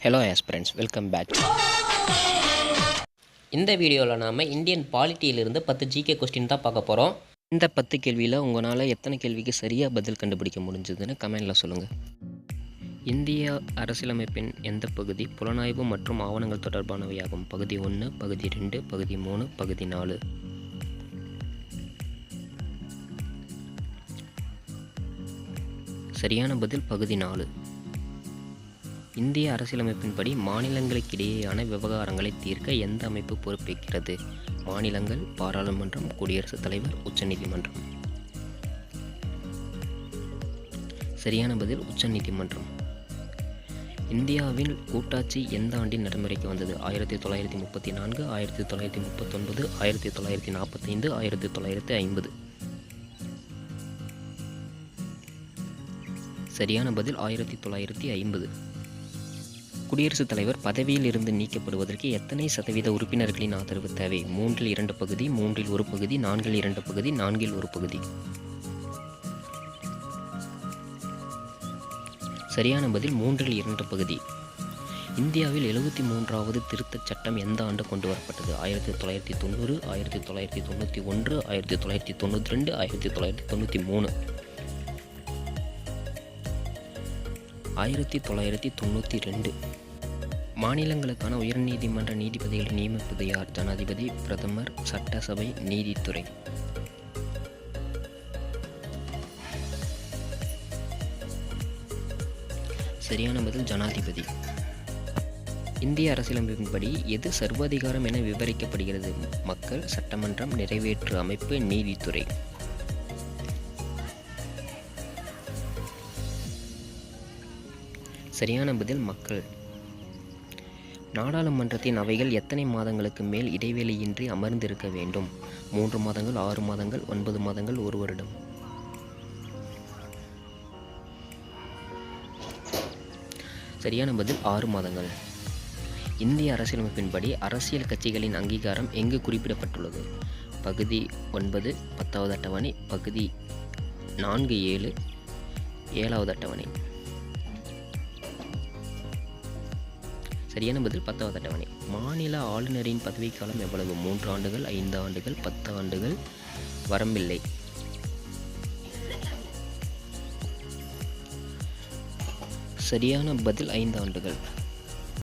Hello aspirants, welcome back. இந்த வீடியோவில் நாம் இந்தியன் பாலிட்டியிலிருந்து 10 ஜிகே கொஸ்டின் தான் பார்க்க போகிறோம். இந்த 10 கேள்வியில் உங்களால் எத்தனை கேள்விக்கு சரியாக பதில் கண்டுபிடிக்க முடிஞ்சதுன்னு கமெண்டில் சொல்லுங்கள். இந்திய அரசியலமைப்பின் எந்த பகுதி புலனாய்வு மற்றும் ஆவணங்கள் தொடர்பானவையாகும்? பகுதி 1, பகுதி 2, பகுதி 3, பகுதி 4. சரியான பதில் பகுதி 4. இந்திய அரசியலமைப்பின்படி மாநிலங்களுக்கிடையேயான விவகாரங்களை தீர்க்க எந்த அமைப்பு பொறுப்பேற்கிறது? மாநிலங்கள், பாராளுமன்றம், குடியரசுத் தலைவர், உச்சநீதிமன்றம். சரியான பதில் உச்சநீதிமன்றம். இந்தியாவில் கூட்டாட்சி எந்த ஆண்டில் நடைமுறைக்கு வந்தது? 1934, 1939, 1945, 1950. சரியான பதில் 1950. குடியரசுத் தலைவர் பதவியில் இருந்து நீக்கப்படுவதற்கு எத்தனை சதவீத உறுப்பினர்களின் ஆதரவு தேவை? 3/2 பகுதி, 3/1 பகுதி, 4/2 பகுதி, 4/1 பகுதி. சரியான பதில் 3/2 பகுதி. இந்தியாவில் 73வது திருத்தச் சட்டம் எந்த ஆண்டு கொண்டு வரப்பட்டது? 1990, 1991, 1992, 1993. 1992. மாநிலங்களுக்கான உயர்நீதிமன்ற நீதிபதிகளை நியமிப்பது யார்? ஜனாதிபதி, பிரதமர், சட்டசபை, நீதித்துறை. சரியான பதில் ஜனாதிபதி. இந்திய அரசியலமைப்பின்படி எது சர்வாதிகாரம் என விவரிக்கப்படுகிறது? மக்கள், சட்டமன்றம், நிறைவேற்று அமைப்பு, நீதித்துறை. சரியான பதில் மக்கள். நாடாளுமன்றத்தின் அவைகள் எத்தனை மாதங்களுக்கு மேல் இடைவெளியின்றி அமர்ந்திருக்க வேண்டும்? 3 மாதங்கள், 6 மாதங்கள், 9 மாதங்கள், 1 வருடம். சரியான பதில் 6 மாதங்கள். இந்திய அரசியலமைப்பின்படி அரசியல் கட்சிகளின் அங்கீகாரம் எங்கு குறிப்பிடப்பட்டுள்ளது? பகுதி 9, 10வது அட்டவணை, பகுதி 4(7), 7வது அட்டவணை. சரியான பதில் 10வது அட்டவணை. மாநில ஆளுநரின் பதவிக்காலம் எவ்வளவு? 3 ஆண்டுகள், 5 ஆண்டுகள், 10 ஆண்டுகள், வரம்பில்லை. சரியான பதில் 5 ஆண்டுகள்.